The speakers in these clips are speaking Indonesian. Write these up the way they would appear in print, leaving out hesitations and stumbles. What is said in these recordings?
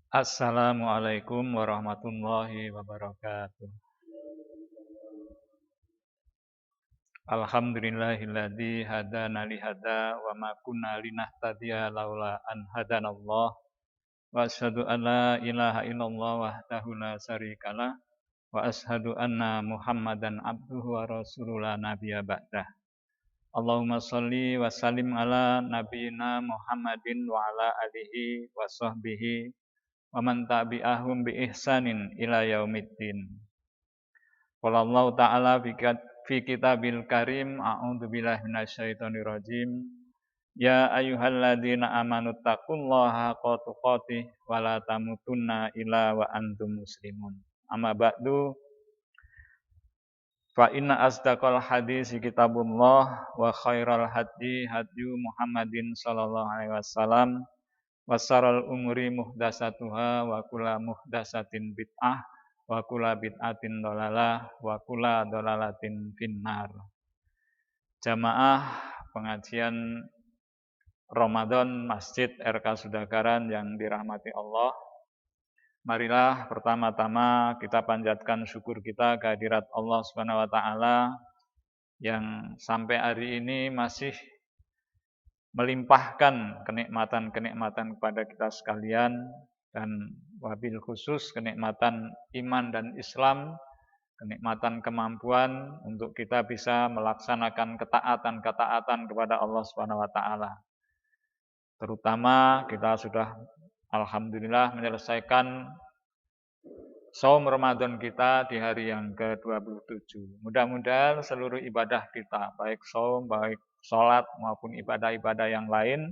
Assalamualaikum warahmatullahi wabarakatuh. Alhamdulillahilladzi hadana li hada wa ma kunna linahtadiya laula an hadanallah wa asyhadu an la ilaha illallah wahdahu la syarikalah wa asyhadu anna Muhammadan abduhu wa rasuluhu la nabiyya ba'dah. Allahumma shalli wa sallim ala nabiyyina Muhammadin wa ala alihi wa sahbihi wa man tabi'ahum bi ihsanin ila yaumiddin. Qala Allah Ta'ala fi kitabil karim a'udzu billahi minasyaitonir rajim. Ya ayyuhalladzina amanu taqullaha haqqa tuqatih wa la tamutunna illa wa antum muslimun. Amma ba'du fa inna asdaqal hadisi kitabullah wa khairal hadi hadyu Muhammadin sallallahu alaihi wasallam wa syarrul umuri muhdatsatuha wa kullu muhdatsatin bid'ah wa kula bid'atin dolalah wa kula dolalatin finnar. Jamaah pengajian Ramadan Masjid RK Sudagaran yang dirahmati Allah, marilah pertama-tama kita panjatkan syukur kita kehadirat Allah Subhanahu wa taala yang sampai hari ini masih melimpahkan kenikmatan-kenikmatan kepada kita sekalian, dan wabil khusus kenikmatan iman dan Islam, kenikmatan kemampuan untuk kita bisa melaksanakan ketaatan-ketaatan kepada Allah Subhanahu wa taala. Terutama kita sudah alhamdulillah menyelesaikan saum Ramadan kita di hari yang ke-27. Mudah-mudahan seluruh ibadah kita, baik saum, baik salat maupun ibadah-ibadah yang lain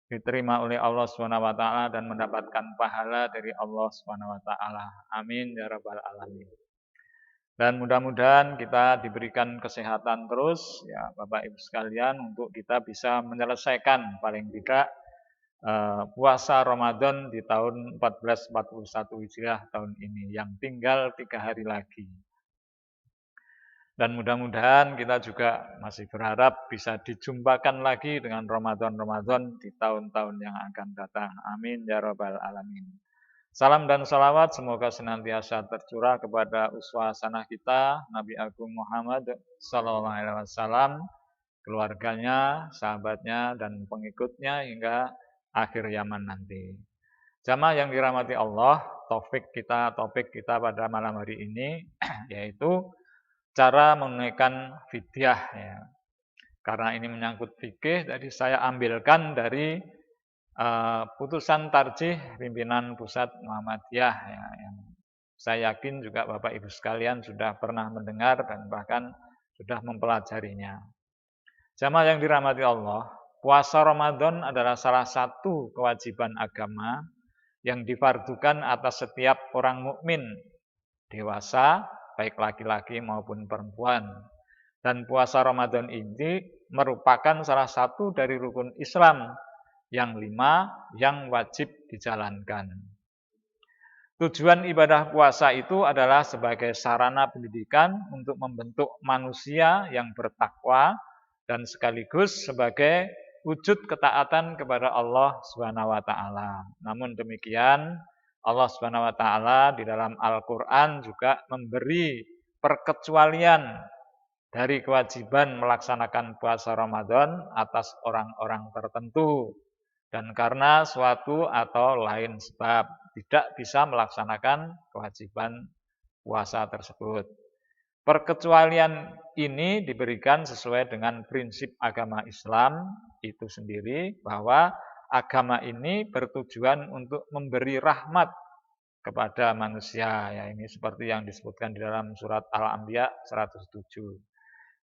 diterima oleh Allah Subhanahu wa taala dan mendapatkan pahala dari Allah Subhanahu wa taala. Amin ya rabbal alamin. Dan mudah-mudahan kita diberikan kesehatan terus ya Bapak Ibu sekalian, untuk kita bisa menyelesaikan paling tidak puasa Ramadan di tahun 1441 Hijriah tahun ini yang tinggal 3 hari lagi. Dan mudah-mudahan kita juga masih berharap bisa dijumpakan lagi dengan Ramadan-Ramadan di tahun-tahun yang akan datang. Amin ya rabbal alamin. Salam dan salawat semoga senantiasa tercurah kepada uswah hasanah kita Nabi Agung Muhammad sallallahu alaihi wasallam, keluarganya, sahabatnya dan pengikutnya hingga akhir zaman nanti. Jamaah yang dirahmati Allah, topik kita pada malam hari ini yaitu cara menunaikan fidyah ya. Karena ini menyangkut fikih, jadi saya ambilkan dari putusan tarjih pimpinan pusat Muhammadiyah ya, yang saya yakin juga Bapak Ibu sekalian sudah pernah mendengar dan bahkan sudah mempelajarinya. Jamaah yang dirahmati Allah, puasa Ramadan adalah salah satu kewajiban agama yang difardukan atas setiap orang mukmin dewasa, baik laki-laki maupun perempuan. Dan puasa Ramadan ini merupakan salah satu dari rukun Islam yang 5 yang wajib dijalankan. Tujuan ibadah puasa itu adalah sebagai sarana pendidikan untuk membentuk manusia yang bertakwa dan sekaligus sebagai wujud ketaatan kepada Allah Subhanahu wa taala. Namun demikian, Allah Subhanahu wa taala di dalam Al-Qur'an juga memberi perkecualian dari kewajiban melaksanakan puasa Ramadan atas orang-orang tertentu. Dan karena suatu atau lain sebab tidak bisa melaksanakan kewajiban puasa tersebut. Perkecualian ini diberikan sesuai dengan prinsip agama Islam itu sendiri, bahwa agama ini bertujuan untuk memberi rahmat kepada manusia. Ya, ini seperti yang disebutkan di dalam surat Al-Anbiya 107.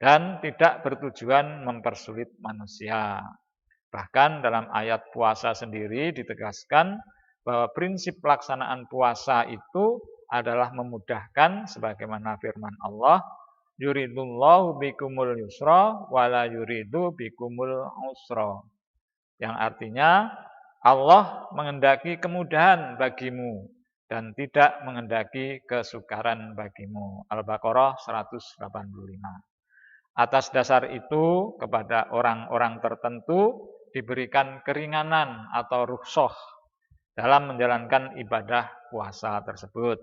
Dan tidak bertujuan mempersulit manusia. Bahkan dalam ayat puasa sendiri ditegaskan bahwa prinsip pelaksanaan puasa itu adalah memudahkan, sebagaimana firman Allah, yuridullahu bikumul yusra wala yuridu bikumul usra. Yang artinya Allah menghendaki kemudahan bagimu dan tidak menghendaki kesukaran bagimu. Al-Baqarah 185. Atas dasar itu kepada orang-orang tertentu diberikan keringanan atau rukhsah dalam menjalankan ibadah puasa tersebut.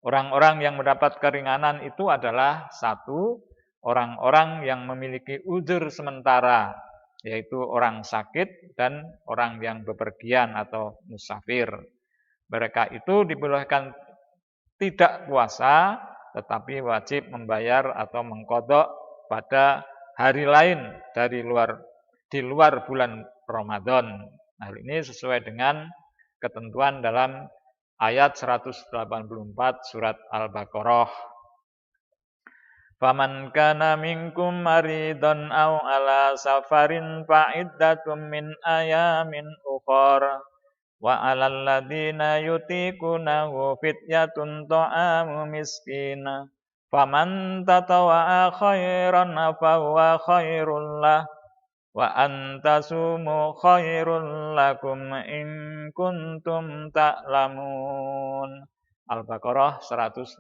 Orang-orang yang mendapat keringanan itu adalah satu, orang-orang yang memiliki uzur sementara, yaitu orang sakit dan orang yang bepergian atau musafir. Mereka itu dibolehkan tidak puasa, tetapi wajib membayar atau mengqadha pada hari lain di luar bulan Ramadan. Hal ini sesuai dengan ketentuan dalam ayat 184 surat Al-Baqarah. Faman kana minkum maridun aw ala safarin fa iddatum min ayamin ukhra wa 'alal ladzina yutiqunahu fidyatun ta'amu miskin faman tatawwa'a khairan fa huwa khairul lah wa antasumu khairul lakum in kuntum ta'lamun. Al-Baqarah 184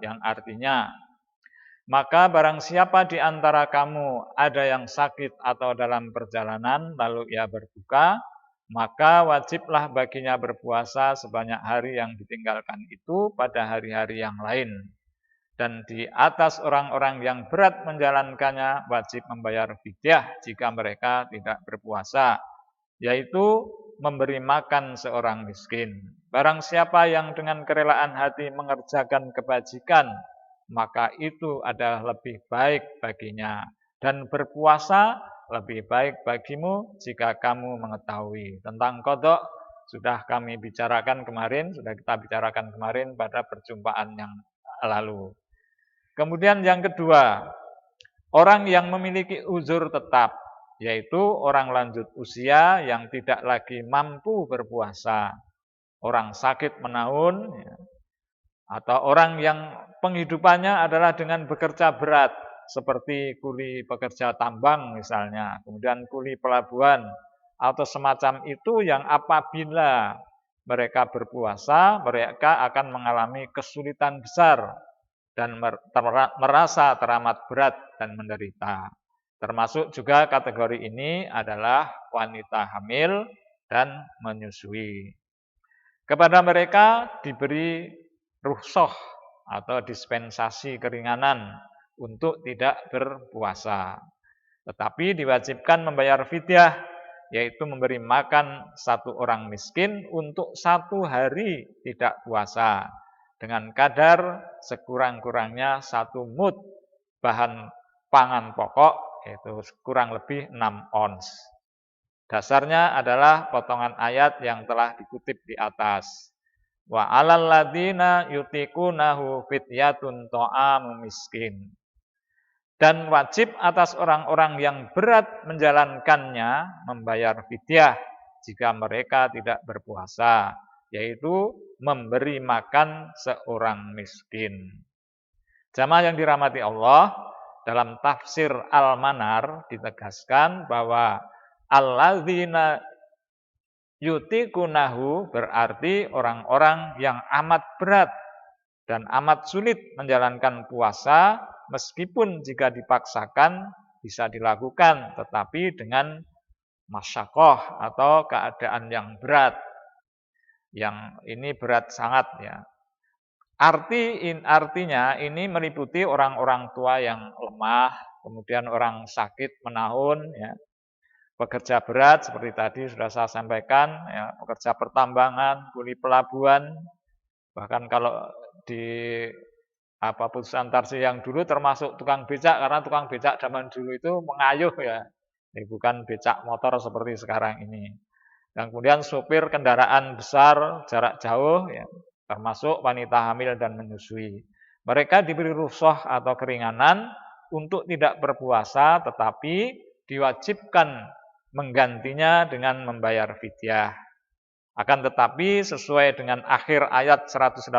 yang artinya, maka barang siapa di antara kamu ada yang sakit atau dalam perjalanan lalu ia berbuka, maka wajiblah baginya berpuasa sebanyak hari yang ditinggalkan itu pada hari-hari yang lain. Dan di atas orang-orang yang berat menjalankannya wajib membayar fidyah jika mereka tidak berpuasa, yaitu memberi makan seorang miskin. Barang siapa yang dengan kerelaan hati mengerjakan kebajikan, maka itu adalah lebih baik baginya. Dan berpuasa lebih baik bagimu jika kamu mengetahui. Tentang qadha sudah kami bicarakan kemarin, sudah kita bicarakan kemarin pada perjumpaan yang lalu. Kemudian yang kedua, orang yang memiliki uzur tetap, yaitu orang lanjut usia yang tidak lagi mampu berpuasa, orang sakit menahun, atau orang yang penghidupannya adalah dengan bekerja berat, seperti kuli pekerja tambang misalnya, kemudian kuli pelabuhan, atau semacam itu yang apabila mereka berpuasa, mereka akan mengalami kesulitan besar dan merasa teramat berat dan menderita. Termasuk juga kategori ini adalah wanita hamil dan menyusui. Kepada mereka diberi rukhsah atau dispensasi keringanan untuk tidak berpuasa. Tetapi diwajibkan membayar fidyah, yaitu memberi makan satu orang miskin untuk 1 hari tidak puasa, dengan kadar sekurang-kurangnya 1 mud bahan pangan pokok, yaitu kurang lebih 6 ons. Dasarnya adalah potongan ayat yang telah dikutip di atas. Wa 'alal ladzina yutiqunahu fidyatun ta'amu miskin. Dan wajib atas orang-orang yang berat menjalankannya membayar fidyah jika mereka tidak berpuasa, yaitu memberi makan seorang miskin. Jamaah yang dirahmati Allah, dalam tafsir Al-Manar ditegaskan bahwa alladzina yutiqunahu berarti orang-orang yang amat berat dan amat sulit menjalankan puasa, meskipun jika dipaksakan bisa dilakukan, tetapi dengan masyakoh atau keadaan yang berat. Yang ini berat sangat ya. Artinya ini meliputi orang-orang tua yang lemah, kemudian orang sakit menahun, ya, pekerja berat seperti tadi sudah saya sampaikan, ya, pekerja pertambangan, kuli pelabuhan, bahkan kalau di perusahaan Tarsi yang dulu termasuk tukang becak, karena tukang becak zaman dulu itu mengayuh ya, ini bukan becak motor seperti sekarang ini. Dan kemudian supir kendaraan besar jarak jauh, ya, termasuk wanita hamil dan menyusui. Mereka diberi rukhsah atau keringanan untuk tidak berpuasa, tetapi diwajibkan menggantinya dengan membayar fidyah. Akan tetapi sesuai dengan akhir ayat 184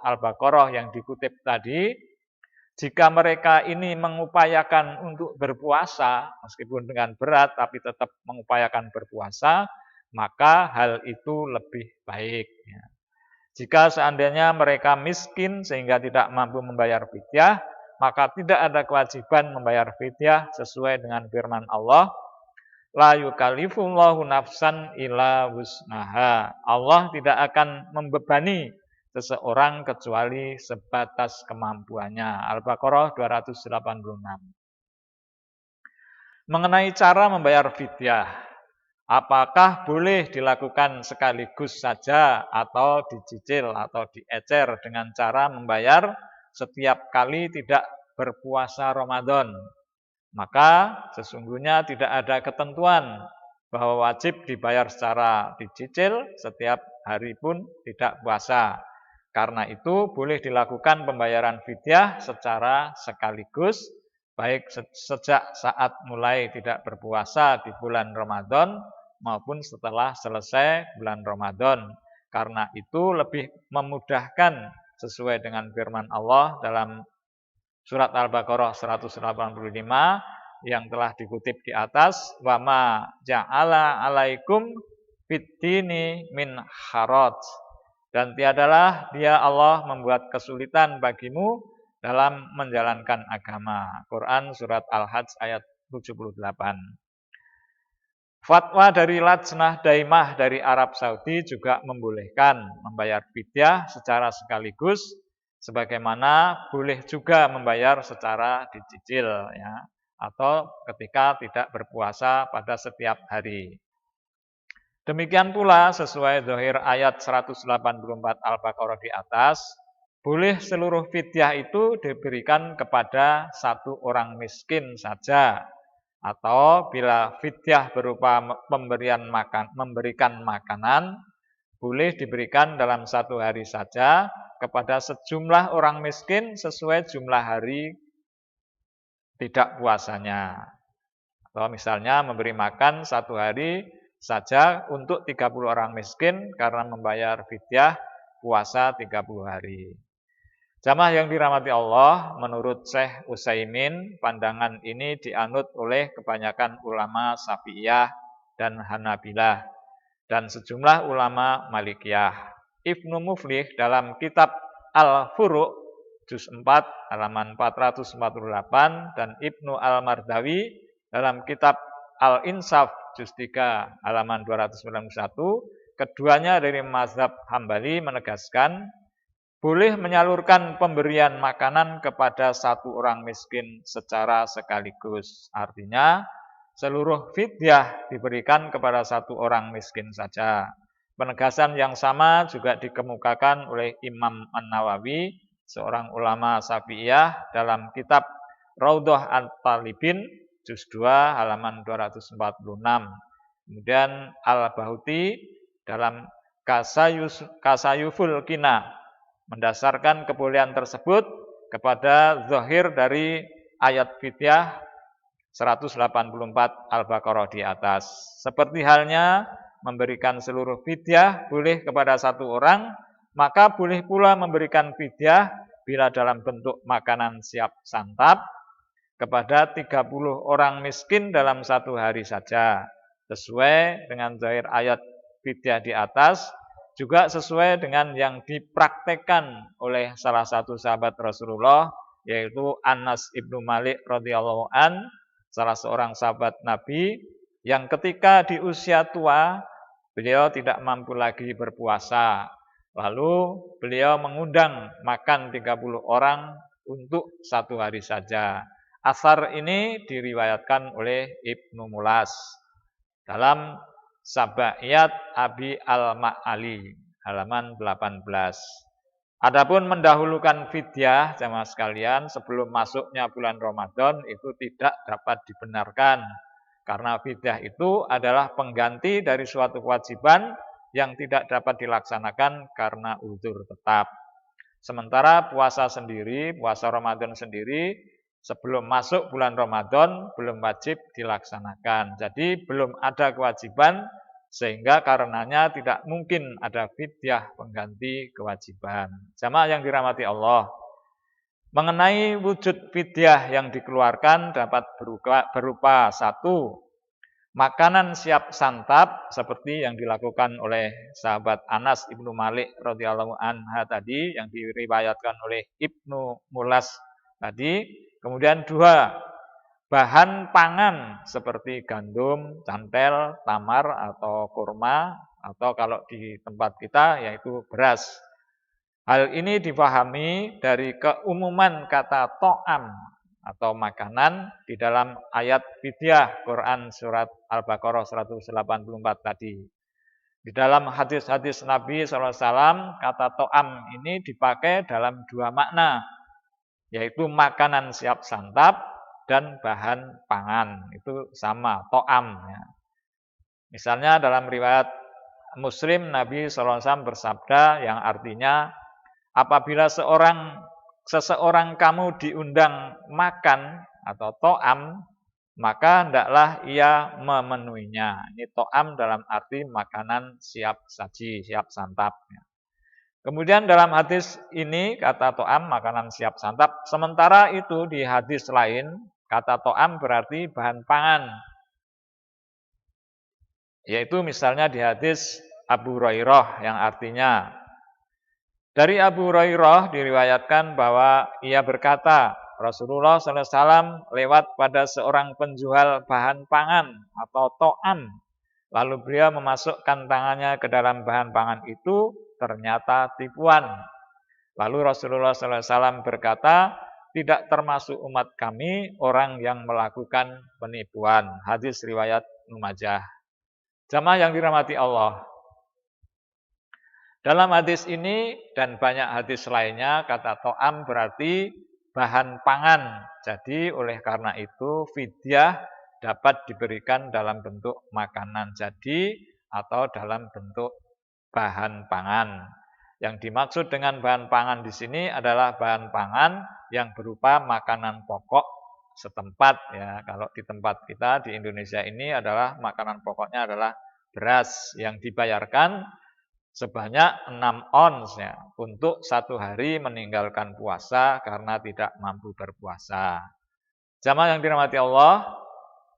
Al-Baqarah yang dikutip tadi, jika mereka ini mengupayakan untuk berpuasa, meskipun dengan berat tapi tetap mengupayakan berpuasa, maka hal itu lebih baik. Jika seandainya mereka miskin sehingga tidak mampu membayar fidyah, maka tidak ada kewajiban membayar fidyah sesuai dengan firman Allah, La yukallifullahu nafsan illa wus'aha. Allah tidak akan membebani seseorang kecuali sebatas kemampuannya. Al-Baqarah 286. Mengenai cara membayar fidyah, apakah boleh dilakukan sekaligus saja atau dicicil atau diecer dengan cara membayar setiap kali tidak berpuasa Ramadan? Maka sesungguhnya tidak ada ketentuan bahwa wajib dibayar secara dicicil setiap hari pun tidak puasa. Karena itu boleh dilakukan pembayaran fidyah secara sekaligus, baik sejak saat mulai tidak berpuasa di bulan Ramadan maupun setelah selesai bulan Ramadan. Karena itu lebih memudahkan sesuai dengan firman Allah dalam surat Al-Baqarah 185 yang telah dikutip di atas, wa ma ja'ala alaikum fid-dini min haraj. Dan tiadalah dia Allah membuat kesulitan bagimu dalam menjalankan agama. Quran surat Al-Hajj ayat 78. Fatwa dari Lajnah Daimah dari Arab Saudi juga membolehkan membayar fidyah secara sekaligus, sebagaimana boleh juga membayar secara dicicil ya, atau ketika tidak berpuasa pada setiap hari. Demikian pula sesuai zahir ayat 184 Al-Baqarah di atas, boleh seluruh fidyah itu diberikan kepada satu orang miskin saja, atau bila fidyah berupa memberikan makanan, boleh diberikan dalam satu hari saja kepada sejumlah orang miskin sesuai jumlah hari tidak puasanya. Atau misalnya memberi makan satu hari saja untuk 30 orang miskin karena membayar fidyah puasa 30 hari. Jamaah yang dirahmati Allah, menurut Syekh Utsaimin, pandangan ini dianut oleh kebanyakan ulama Syafi'iyah dan Hanabilah dan sejumlah ulama Malikiyah. Ibnu Muflih dalam kitab Al-Furu' juz 4 halaman 448 dan Ibnu Al-Mardawi dalam kitab Al-Insaf juz 3 halaman 291, keduanya dari mazhab Hambali menegaskan boleh menyalurkan pemberian makanan kepada satu orang miskin secara sekaligus. Artinya seluruh fidyah diberikan kepada satu orang miskin saja. Penegasan yang sama juga dikemukakan oleh Imam An-Nawawi, seorang ulama Syafi'iyah dalam kitab Raudhah At-Talibin juz 2 halaman 246. Kemudian Al-Bahuti dalam Kasayuful Kina mendasarkan kebolehan tersebut kepada zahir dari ayat fidyah 184 Al-Baqarah di atas. Seperti halnya memberikan seluruh fidyah boleh kepada satu orang, maka boleh pula memberikan fidyah bila dalam bentuk makanan siap santap kepada 30 orang miskin dalam satu hari saja. Sesuai dengan zahir ayat fidyah di atas, juga sesuai dengan yang dipraktekkan oleh salah satu sahabat Rasulullah, yaitu Anas ibnu Malik radhiyallahu an, salah seorang sahabat Nabi yang ketika di usia tua beliau tidak mampu lagi berpuasa. Lalu beliau mengundang makan 30 orang untuk satu hari saja. Asar ini diriwayatkan oleh Ibnu Mulas dalam Sabaiyat Abi Al-Ma'ali halaman 18. Adapun mendahulukan fidyah jamaah sekalian sebelum masuknya bulan Ramadan itu tidak dapat dibenarkan, karena fidyah itu adalah pengganti dari suatu kewajiban yang tidak dapat dilaksanakan karena uzur tetap. Sementara puasa Ramadan sendiri sebelum masuk bulan Ramadan belum wajib dilaksanakan. Jadi belum ada kewajiban, sehingga karenanya tidak mungkin ada fidyah pengganti kewajiban. Jamaah yang dirahmati Allah, mengenai wujud fidyah yang dikeluarkan dapat berupa satu, makanan siap santap seperti yang dilakukan oleh sahabat Anas ibnu Malik radhiyallahu anha tadi, yang diriwayatkan oleh Ibnu Mulas tadi. Kemudian dua, bahan pangan seperti gandum, cantel, tamar, atau kurma, atau kalau di tempat kita yaitu beras. Hal ini dipahami dari keumuman kata to'am atau makanan di dalam ayat fidyah Quran surat Al-Baqarah 184 tadi. Di dalam hadis-hadis Nabi SAW, kata to'am ini dipakai dalam dua makna, yaitu makanan siap santap dan bahan pangan. Itu sama, to'am. Ya. Misalnya dalam riwayat Muslim, Nabi SAW bersabda yang artinya, apabila seseorang kamu diundang makan atau to'am, maka hendaklah ia memenuhinya. Ini to'am dalam arti makanan siap saji, siap santap. Kemudian dalam hadis ini kata to'am makanan siap santap. Sementara itu di hadis lain kata to'am berarti bahan pangan. Yaitu misalnya di hadis Abu Hurairah yang artinya, dari Abu Hurairah diriwayatkan bahwa ia berkata, Rasulullah SAW lewat pada seorang penjual bahan pangan atau to'am. Lalu beliau memasukkan tangannya ke dalam bahan pangan itu, ternyata tipuan. Lalu Rasulullah SAW berkata, tidak termasuk umat kami orang yang melakukan penipuan. Hadis riwayat Ibnu Majah. Jamaah yang dirahmati Allah. Dalam hadis ini dan banyak hadis lainnya, kata to'am berarti bahan pangan. Jadi oleh karena itu fidyah dapat diberikan dalam bentuk makanan jadi atau dalam bentuk bahan pangan. Yang dimaksud dengan bahan pangan di sini adalah bahan pangan yang berupa makanan pokok setempat ya. Kalau di tempat kita di Indonesia ini adalah makanan pokoknya adalah beras yang dibayarkan sebanyak 6 ons ya, untuk 1 hari meninggalkan puasa karena tidak mampu berpuasa. Jamaah yang dirahmati Allah,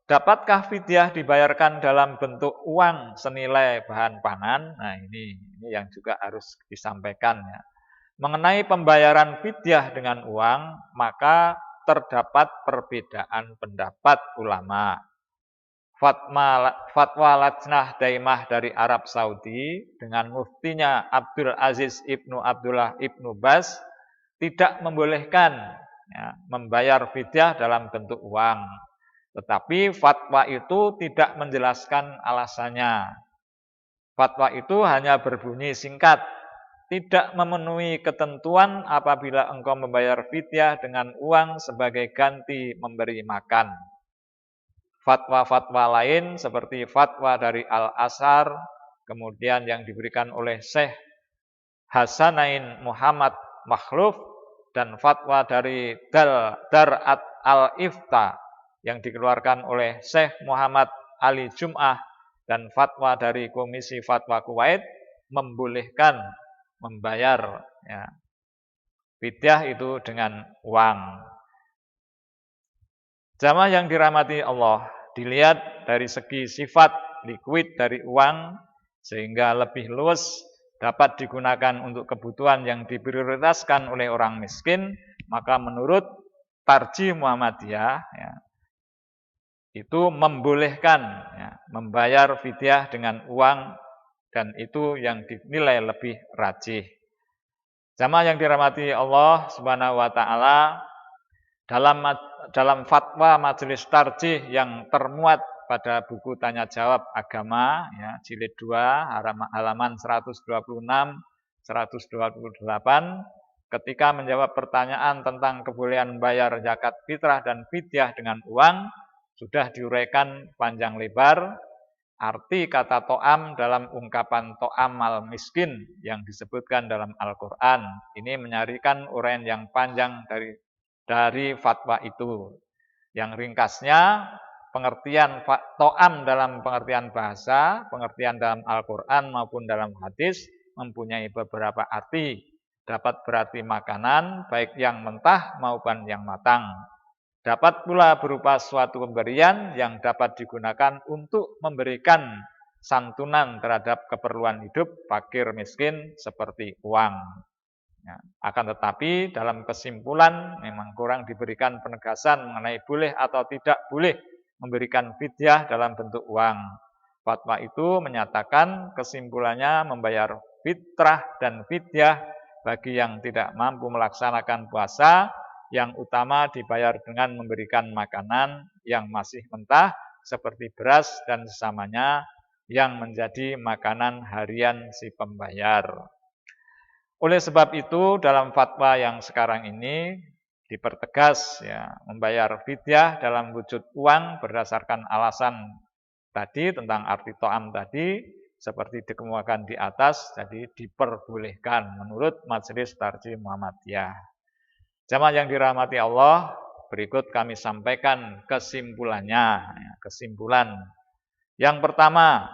dapatkah fidyah dibayarkan dalam bentuk uang senilai bahan pangan? Nah ini yang juga harus disampaikan ya. Mengenai pembayaran fidyah dengan uang, maka terdapat perbedaan pendapat ulama. Fatwa Lajnah Daimah dari Arab Saudi dengan muftinya Abdul Aziz Ibnu Abdullah Ibnu Baz tidak membolehkan ya, membayar fidyah dalam bentuk uang. Tetapi fatwa itu tidak menjelaskan alasannya. Fatwa itu hanya berbunyi singkat, tidak memenuhi ketentuan apabila engkau membayar fidyah dengan uang sebagai ganti memberi makan. Fatwa-fatwa lain seperti fatwa dari Al-Azhar, kemudian yang diberikan oleh Syekh Hasanain Muhammad Makhluf, dan fatwa dari Dar'at Al-Ifta yang dikeluarkan oleh Syekh Muhammad Ali Jum'ah, dan fatwa dari Komisi Fatwa Kuwait membolehkan membayar ya, fidyah itu dengan uang. Jamaah yang dirahmati Allah, dilihat dari segi sifat liquid dari uang sehingga lebih luas dapat digunakan untuk kebutuhan yang diprioritaskan oleh orang miskin, maka menurut Tarjih Muhammadiyah ya, itu membolehkan ya, membayar fidyah dengan uang, dan itu yang dinilai lebih rajih. Jamaah yang dirahmati Allah Subhanahu wa taala, dalam fatwa Majelis Tarjih yang termuat pada buku Tanya Jawab Agama ya, jilid 2 halaman 126 128, ketika menjawab pertanyaan tentang kebolehan membayar zakat fitrah dan fidyah dengan uang, sudah diuraikan panjang lebar arti kata to'am dalam ungkapan to'amal miskin yang disebutkan dalam Al-Quran. Ini menyarikan uraian yang panjang dari fatwa itu. Yang ringkasnya, pengertian to'am dalam pengertian bahasa, pengertian dalam Al-Quran maupun dalam hadis mempunyai beberapa arti. Dapat berarti makanan, baik yang mentah maupun yang matang. Dapat pula berupa suatu pemberian yang dapat digunakan untuk memberikan santunan terhadap keperluan hidup fakir miskin seperti uang. Ya, akan tetapi dalam kesimpulan memang kurang diberikan penegasan mengenai boleh atau tidak boleh memberikan fidyah dalam bentuk uang. Fatwa itu menyatakan kesimpulannya membayar fitrah dan fidyah bagi yang tidak mampu melaksanakan puasa, yang utama dibayar dengan memberikan makanan yang masih mentah seperti beras dan sesamanya yang menjadi makanan harian si pembayar. Oleh sebab itu dalam fatwa yang sekarang ini dipertegas ya, membayar fidyah dalam wujud uang berdasarkan alasan tadi tentang arti to'am tadi seperti dikemukakan di atas, jadi diperbolehkan menurut Majelis Tarjih Muhammadiyah. Jamaah yang dirahmati Allah, berikut kami sampaikan kesimpulannya. Kesimpulan yang pertama,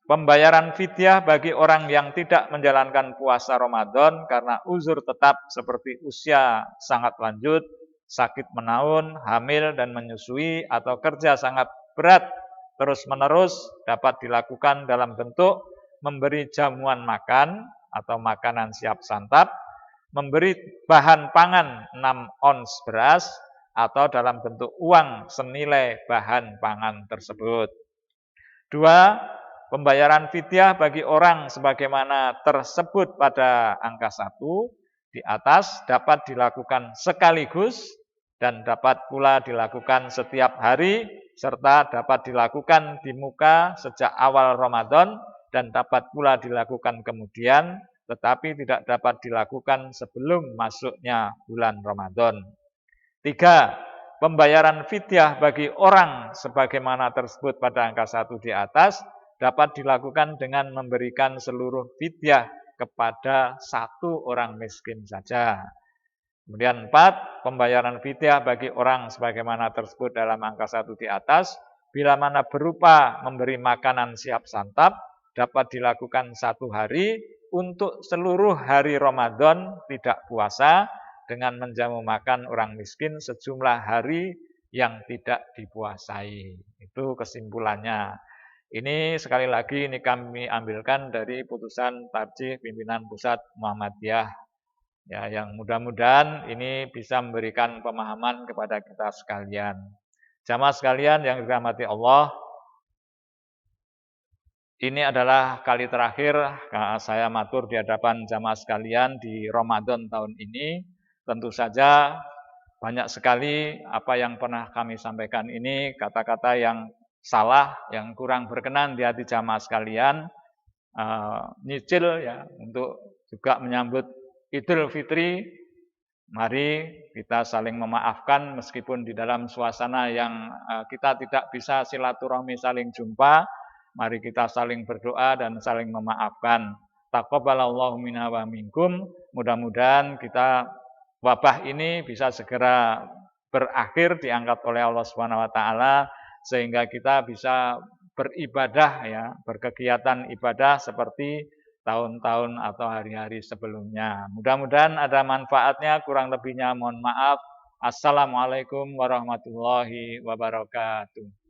pembayaran fidyah bagi orang yang tidak menjalankan puasa Ramadan karena uzur tetap seperti usia sangat lanjut, sakit menaun, hamil dan menyusui, atau kerja sangat berat terus-menerus dapat dilakukan dalam bentuk memberi jamuan makan atau makanan siap santap, memberi bahan pangan 6 ons beras, atau dalam bentuk uang senilai bahan pangan tersebut. 2. Pembayaran fidyah bagi orang sebagaimana tersebut pada angka 1 di atas dapat dilakukan sekaligus dan dapat pula dilakukan setiap hari serta dapat dilakukan di muka sejak awal Ramadan dan dapat pula dilakukan kemudian tetapi tidak dapat dilakukan sebelum masuknya bulan Ramadan. 3. Pembayaran fidyah bagi orang sebagaimana tersebut pada angka 1 di atas dapat dilakukan dengan memberikan seluruh fidyah kepada satu orang miskin saja. Kemudian 4, pembayaran fidyah bagi orang sebagaimana tersebut dalam angka 1 di atas, bila mana berupa memberi makanan siap santap, dapat dilakukan 1 hari untuk seluruh hari Ramadan tidak puasa, dengan menjamu makan orang miskin sejumlah hari yang tidak dipuasai. Itu kesimpulannya. Ini sekali lagi ini kami ambilkan dari putusan Tarjih Pimpinan Pusat Muhammadiyah. Ya, yang mudah-mudahan ini bisa memberikan pemahaman kepada kita sekalian. Jamaah sekalian yang dirahmati Allah, ini adalah kali terakhir saya matur di hadapan jamaah sekalian di Ramadan tahun ini. Tentu saja banyak sekali apa yang pernah kami sampaikan ini kata-kata yang salah, yang kurang berkenan di hati jamaah sekalian. Nyicil ya untuk juga menyambut Idul Fitri. Mari kita saling memaafkan meskipun di dalam suasana yang kita tidak bisa silaturahmi saling jumpa. Mari kita saling berdoa dan saling memaafkan. Taqabbalallahu minna wa minkum. Mudah-mudahan kita wabah ini bisa segera berakhir, diangkat oleh Allah Subhanahu wa taala sehingga kita bisa beribadah ya, berkegiatan ibadah seperti tahun-tahun atau hari-hari sebelumnya. Mudah-mudahan ada manfaatnya, kurang lebihnya mohon maaf. Assalamualaikum warahmatullahi wabarakatuh.